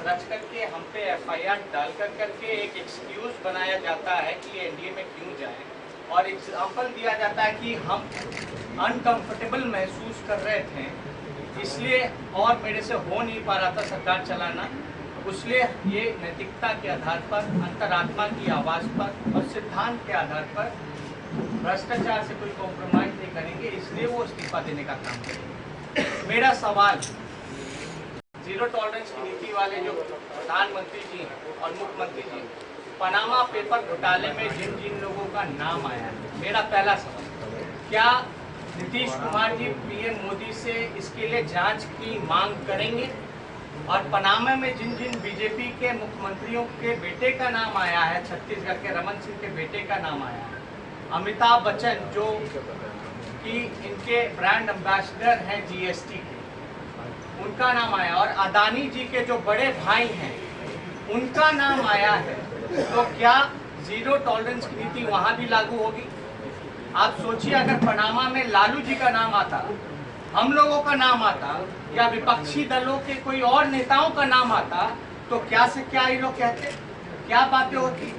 रच करके हम पे एफआईआर डाल करके एक एक्सक्यूज बनाया जाता है कि एनडीए में क्यों जाए, और एग्जाम्पल दिया जाता है कि हम अनकंफर्टेबल महसूस कर रहे थे इसलिए, और मेरे से हो नहीं पा रहा था सरकार चलाना, इसलिए ये नैतिकता के आधार पर, अंतरात्मा की आवाज़ पर और सिद्धांत के आधार पर भ्रष्टाचार से कोई कॉम्प्रोमाइज नहीं करेंगे, इसलिए वो इस्तीफा देने का काम करेंगे। मेरा सवाल, जीरो टॉलरेंस की नीति वाले जो प्रधानमंत्री जी हैं और मुख्यमंत्री जी, पनामा पेपर घोटाले में जिन जिन लोगों का नाम आया है, मेरा पहला सवाल, क्या नीतीश कुमार जी पीएम मोदी से इसके लिए जांच की मांग करेंगे? और पनामा में जिन जिन बीजेपी के मुख्यमंत्रियों के बेटे का नाम आया है, छत्तीसगढ़ के रमन सिंह के बेटे का नाम आया है, अमिताभ बच्चन जो कि इनके ब्रांड एम्बेसडर हैं जीएसटी के, उनका नाम आया, और अदानी जी के जो बड़े भाई हैं उनका नाम आया है, तो क्या जीरो टॉलरेंस की नीति वहां भी लागू होगी? आप सोचिए, अगर पनामा में लालू जी का नाम आता, हम लोगों का नाम आता, या विपक्षी दलों के कोई और नेताओं का नाम आता, तो क्या से क्या ये लोग कहते, क्या बातें होती?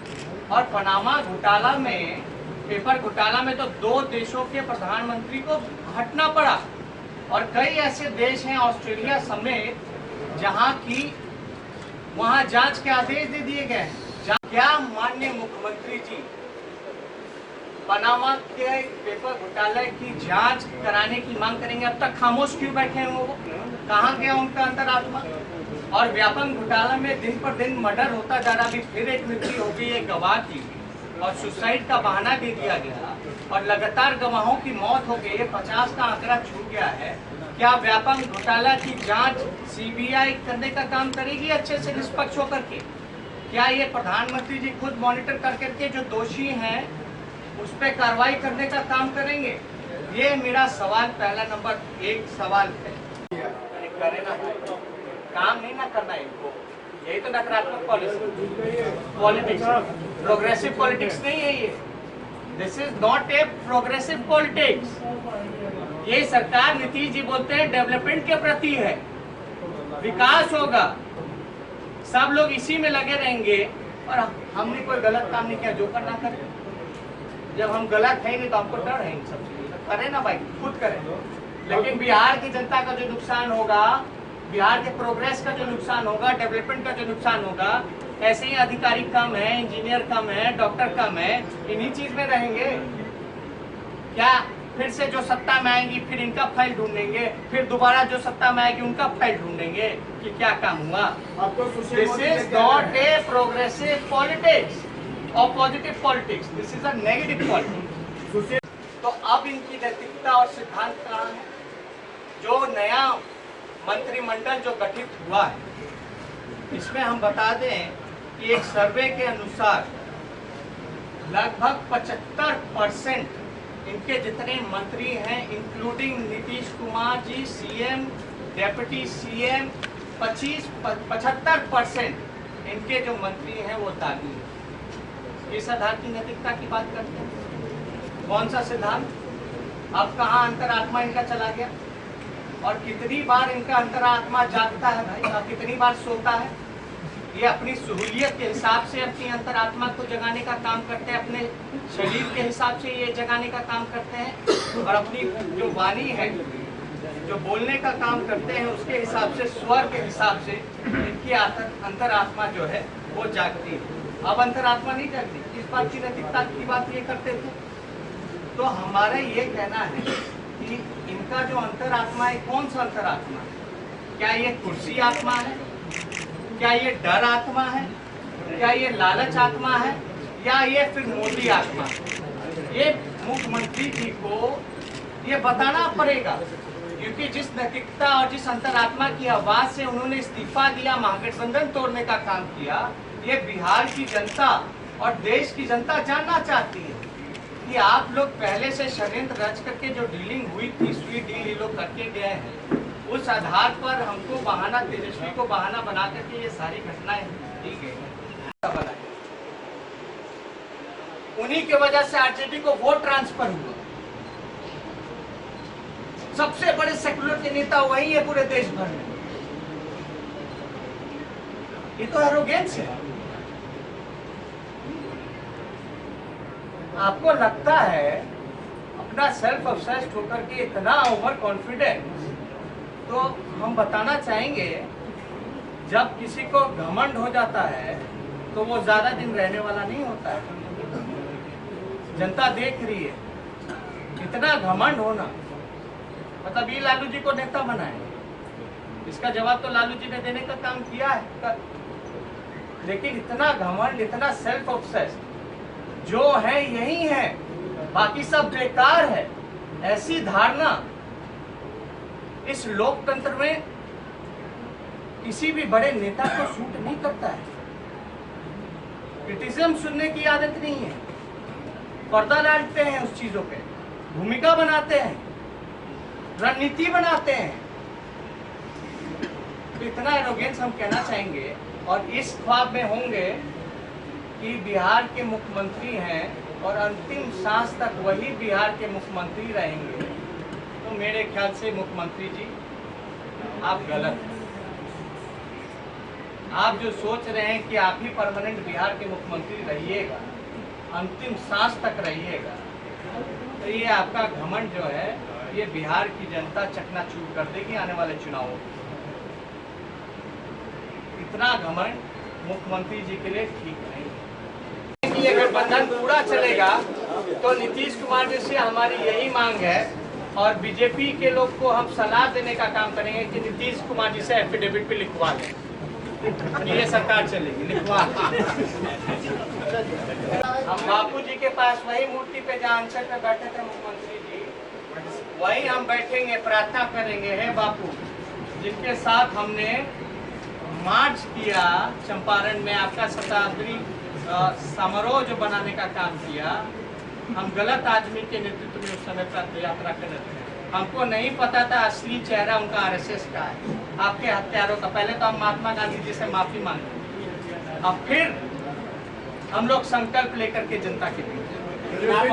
और पनामा घोटाला में, पेपर घोटाला में तो 2 देशों के प्रधानमंत्री को हटना पड़ा, और कई ऐसे देश हैं ऑस्ट्रेलिया समेत जहां की वहां जांच के आदेश दे दिए गए हैं। क्या माननीय मुख्यमंत्री जी पनामा के पेपर घोटाले की जांच कराने की मांग करेंगे? अब तक खामोश क्यों बैठे हैं वो? कहाँ गया उनका अंतरात्मा? और व्यापम घोटाला में दिन पर दिन मर्डर होता जा रहा, अभी फिर एक मृत्यु हो गई है गवाह की, और सुसाइड का बहाना दे दिया गया, और लगातार गवाहों की मौत हो गई है, 50 का आंकड़ा छूट गया है। क्या व्यापम घोटाला की जांच सीबीआई करने का काम करेगी अच्छे से, निष्पक्ष होकर के? क्या ये प्रधानमंत्री जी खुद मॉनिटर कर करके जो दोषी हैं उस पर कार्रवाई करने का काम करेंगे? ये मेरा सवाल, पहला नंबर 1 सवाल है। करे ना, काम नहीं ना करना इनको, यही तो नकारात्मक पॉलिटिक्स, प्रोग्रेसिव पॉलिटिक्स नहीं है ये। This is not a progressive politics. ये सरकार, नीतीश जी बोलते हैं डेवलपमेंट के प्रति है, विकास होगा, सब लोग इसी में लगे रहेंगे, और हमने कोई गलत काम नहीं किया, जो करना करें। जब हम गलत है नहीं तो हमको डर है इन सब चीज़ों का, करें ना भाई, खुद करें। लेकिन बिहार की जनता का जो नुकसान होगा, बिहार के प्रोग्रेस का जो नुकसान होगा, डेवलपमेंट का जो नुकसान होगा, ऐसे ही अधिकारी कम है, इंजीनियर कम है, डॉक्टर कम है, इन्हीं चीज में रहेंगे क्या? फिर से जो सत्ता में आएंगी फिर इनका फाइल ढूंढेंगे, फिर दोबारा जो सत्ता में आएगी उनका फाइल ढूंढेंगे कि क्या काम हुआ। This is not a progressive politics और positive politics, this is a negative politics. तो अब इनकी नैतिकता और सिद्धांत कहाँ है? जो नया मंत्रिमंडल जो गठित हुआ है, इसमें हम बता दें कि एक सर्वे के अनुसार लगभग 75% इनके जितने मंत्री हैं, including Nitish Kumar ji, CM, deputy CM, 75% इनके जो मंत्री हैं वो दागी हैं। इस आधार की नैतिकता की बात करते हैं। कौन सा सिद्धांत? अब कहाँ अंतरात्मा इनका चला गया? और कितनी बार इनका अंतरात्मा जागता है भाई, और कितनी बार सोता है? ये अपनी सहूलियत के हिसाब से अपनी अंतरात्मा को जगाने का काम करते हैं, अपने शरीर के हिसाब से ये जगाने का काम करते हैं, और अपनी जो वाणी है, जो बोलने का काम करते हैं, उसके हिसाब से, स्वर के हिसाब से इनकी अंतरात्मा जो है वो जागती है। अब अंतरात्मा नहीं जागती, किस बात की नैतिकता की बात ये करते थे? तो हमारा ये कहना है कि इनका जो अंतरात्मा है, कौन सा अंतरात्मा है? क्या ये कुर्सी आत्मा है? क्या ये डर आत्मा है? क्या ये लालच आत्मा है? या ये फिर मोदी आत्मा है? ये मुख्यमंत्री जी को ये बताना पड़ेगा, क्योंकि जिस नैतिकता और जिस अंतरात्मा की आवाज से उन्होंने इस्तीफा दिया, महागठबंधन तोड़ने का काम किया, ये बिहार की जनता और देश की जनता जानना चाहती है कि आप लोग पहले से षड्यंत्र रच करके जो डीलिंग हुई थी, स्वीट डील ये लोग करके गए हैं, उस आधार पर हमको बहाना, तेजस्वी को बहाना बना करके ये सारी घटनाएं दी गई हैं। उन्हीं की वजह से आरजेडी को वोट ट्रांसफर हुआ। सबसे बड़े सेकुलर के नेता वही है पूरे देश भर में। ये तो एरोगेंस है। आपको लगता है अपना सेल्फ ऑब्सेस्ड होकर के इतना ओवर कॉन्फिडेंस, तो हम बताना चाहेंगे जब किसी को घमंड हो जाता है तो वो ज्यादा दिन रहने वाला नहीं होता है। जनता देख रही है, इतना घमंड होना मतलब ये लालू जी को नेता बनाए, इसका जवाब तो लालू जी ने देने का काम किया है। लेकिन इतना घमंड, इतना सेल्फ ऑब्सेस्ड, जो है यही है, बाकी सब बेकार है, ऐसी धारणा इस लोकतंत्र में किसी भी बड़े नेता को सूट नहीं करता है। क्रिटिसिज्म सुनने की आदत नहीं है, पर्दा डालते हैं उस चीजों पे, भूमिका बनाते हैं, रणनीति बनाते हैं। तो इतना एरोगेंस हम कहना चाहेंगे, और इस ख्वाब में होंगे कि बिहार के मुख्यमंत्री हैं और अंतिम सांस तक वही बिहार के मुख्यमंत्री रहेंगे। तो मेरे ख्याल से मुख्यमंत्री जी आप गलत हैं। आप जो सोच रहे हैं कि आप ही परमानेंट बिहार के मुख्यमंत्री रहिएगा, अंतिम सांस तक रहिएगा, तो ये आपका घमंड जो है ये बिहार की जनता चकनाचूर कर देगी आने वाले चुनावों में। इतना घमंड मुख्यमंत्री जी के लिए ठीक नहीं है। कि अगर गठबंधन पूरा चलेगा तो नीतीश कुमार जी से हमारी यही मांग है, और बीजेपी के लोग को हम सलाह देने का काम करेंगे कि नीतीश कुमार जी से एफिडेविट पे लिखवा लें कि ये सरकार चलेगी, लिखवा। हम बापू जी के पास वही मूर्ति पे जहाँ अंचल पे बैठे थे मुख्यमंत्री जी, वही हम बैठेंगे, प्रार्थना करेंगे, हे बापू जिनके साथ हमने मार्च किया चंपारण में, आपका शताब्दी समारोह जो बनाने का काम किया, हम गलत आदमी के नेतृत्व में उस समय पर यात्रा कर रहे थे। हमको नहीं पता था असली चेहरा उनका आरएसएस का है, आपके हत्यारों का। पहले तो हम महात्मा गांधी जी से माफी मांगे, अब फिर हम लोग संकल्प लेकर के जनता के बीच